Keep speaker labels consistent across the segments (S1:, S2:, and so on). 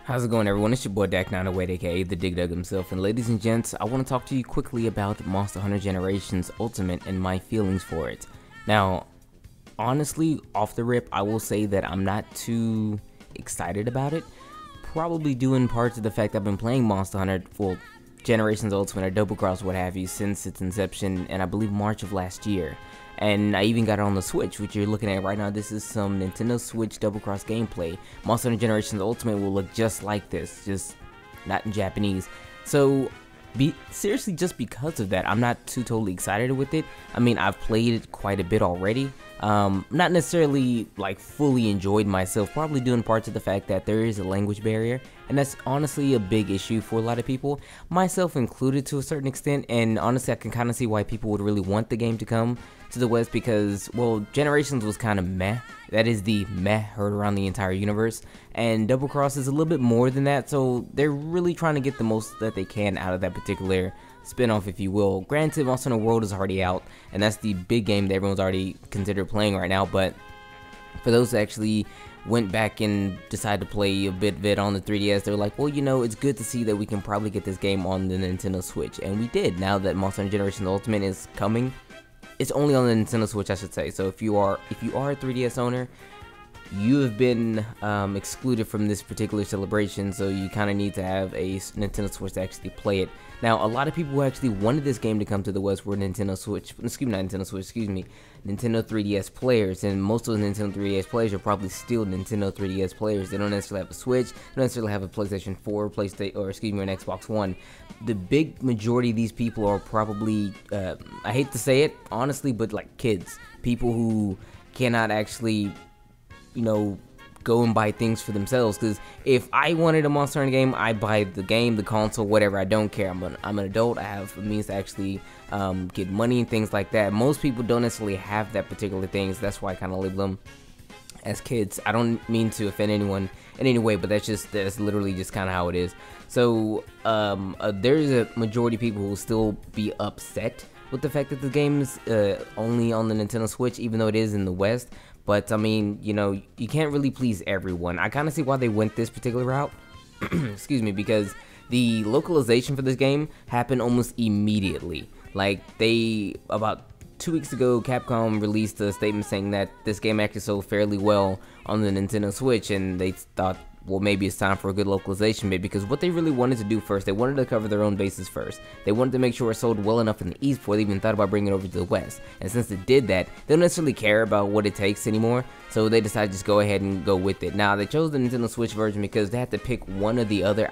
S1: How's it going, everyone? It's your boy Dak908, aka the Dig Dug himself, and ladies and gents, I want to talk to you quickly about Monster Hunter Generations Ultimate and my feelings for it. Now, honestly, off the rip, I will say that I'm not too excited about it. Probably due in part to the fact I've been playing Monster Hunter, well, Generations Ultimate or Double Cross, what have you, since its inception, and I believe March of last year. And I even got it on the Switch, which you're looking at right now. This is some Nintendo Switch Double Cross gameplay. Monster Hunter Generations Ultimate will look just like this, just not in Japanese. So, seriously, just because of that, I'm not too totally excited with it. I mean, I've played it quite a bit already. Not necessarily like fully enjoyed myself, probably due in part to the fact that there is a language barrier, and that's honestly a big issue for a lot of people, myself included to a certain extent. And honestly, I can kind of see why people would really want the game to come to the West because, well, Generations was kind of meh. That is the meh heard around the entire universe, and Double Cross is a little bit more than that, so they're really trying to get the most that they can out of that particular spin-off, if you will. Granted, Monster Hunter World is already out, and that's the big game that everyone's already considered playing right now, but for those that actually went back and decided to play a bit of it on the 3DS, they were like, well, you know, it's good to see that we can probably get this game on the Nintendo Switch, and we did. Now that Monster Hunter Generations Ultimate is coming, it's only on the Nintendo Switch, I should say. So if you are a 3DS owner, you have been excluded from this particular celebration, so you kind of need to have a Nintendo Switch to actually play it. Now, a lot of people who actually wanted this game to come to the West were Nintendo 3DS players, and most of the Nintendo 3DS players are probably still Nintendo 3DS players. They don't necessarily have a Switch, they don't necessarily have a PlayStation 4, or an Xbox One. The big majority of these people are probably, I hate to say it, honestly, but like kids. People who cannot actually, you know, go and buy things for themselves. Because if I wanted a Monster Hunter game, I buy the game, the console, whatever. I don't care. I'm an adult. I have a means to actually get money and things like that. Most people don't necessarily have that particular things. That's why I kind of label them as kids. I don't mean to offend anyone in any way, but that's literally just kind of how it is. So there's a majority of people who will still be upset with the fact that the game is only on the Nintendo Switch, even though it is in the West. But I mean, you know, you can't really please everyone. I kind of see why they went this particular route. Excuse me, because the localization for this game happened almost immediately. Like, about 2 weeks ago, Capcom released a statement saying that this game actually sold fairly well on the Nintendo Switch, and they thought, well, maybe it's time for a good localization, maybe, because what they really wanted to do first, they wanted to cover their own bases first. They wanted to make sure it sold well enough in the East before they even thought about bringing it over to the West. And since it did that, they don't necessarily care about what it takes anymore, so they decided to just go ahead and go with it. Now, they chose the Nintendo Switch version because they had to pick one or the other.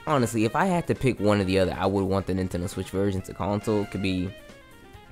S1: Honestly, if I had to pick one or the other, I would want the Nintendo Switch version. It's a console, it could be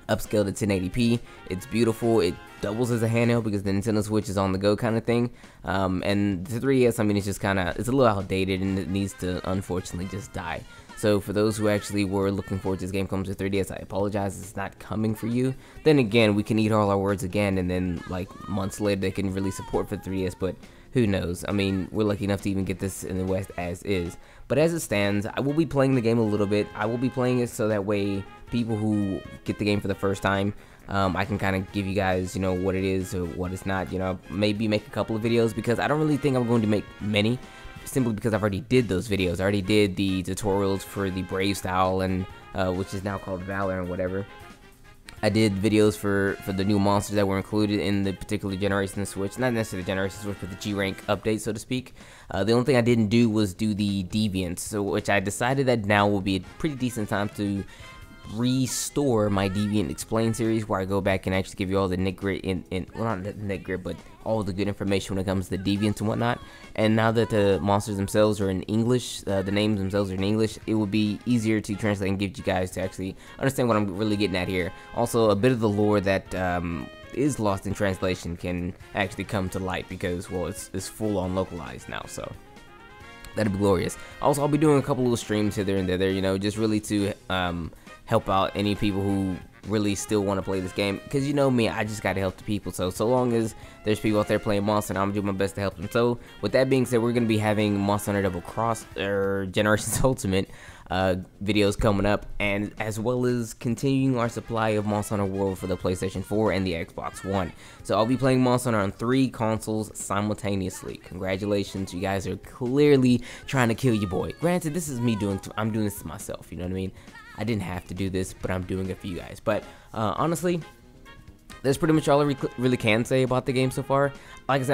S1: upscaled to 1080p. It's beautiful. It doubles as a handheld because the Nintendo Switch is on the go kind of thing. And the 3DS, I mean, it's just it's a little outdated and it needs to unfortunately just die. So for those who actually were looking forward to this game comes to 3DS, I apologize, it's not coming for you. Then again, we can eat all our words again, and then like months later they can release support for 3DS, but who knows? I mean, we're lucky enough to even get this in the West as is. But as it stands, I will be playing the game a little bit. I will be playing it so that way people who get the game for the first time, I can kind of give you guys, you know, what it is or what it's not. You know, maybe make a couple of videos, because I don't really think I'm going to make many, simply because I've already did those videos. I already did the tutorials for the Brave style, and which is now called Valor and whatever. I did videos for the new monsters that were included in the particular Generation Switch, not necessarily the Generation Switch, but the G-Rank update, so to speak. The only thing I didn't do was do the Deviants, so which I decided that now will be a pretty decent time to restore my Deviant Explain series, where I go back and actually give you all the nit-grit well, not the nit-grit, but all the good information when it comes to the Deviants and whatnot. And now that the monsters themselves are in English, the names themselves are in English, it will be easier to translate and give you guys to actually understand what I'm really getting at here. Also, a bit of the lore that is lost in translation can actually come to light because, well, it's full-on localized now, so that'd be glorious. Also, I'll be doing a couple little streams here and there, you know, just really to help out any people who really still want to play this game, because you know me, I just gotta help the people. So long as there's people out there playing Monster Hunter, I'm doing my best to help them. So with that being said, we're gonna be having Monster Hunter Double Cross or Generations Ultimate videos coming up, and as well as continuing our supply of Monster Hunter World for the PlayStation 4 and the Xbox One. So I'll be playing Monster Hunter on 3 consoles simultaneously. Congratulations, you guys are clearly trying to kill your boy. Granted, this is me I'm doing this to myself, you know what I mean? I didn't have to do this, but I'm doing it for you guys. But honestly, that's pretty much all I really can say about the game so far. Like I said,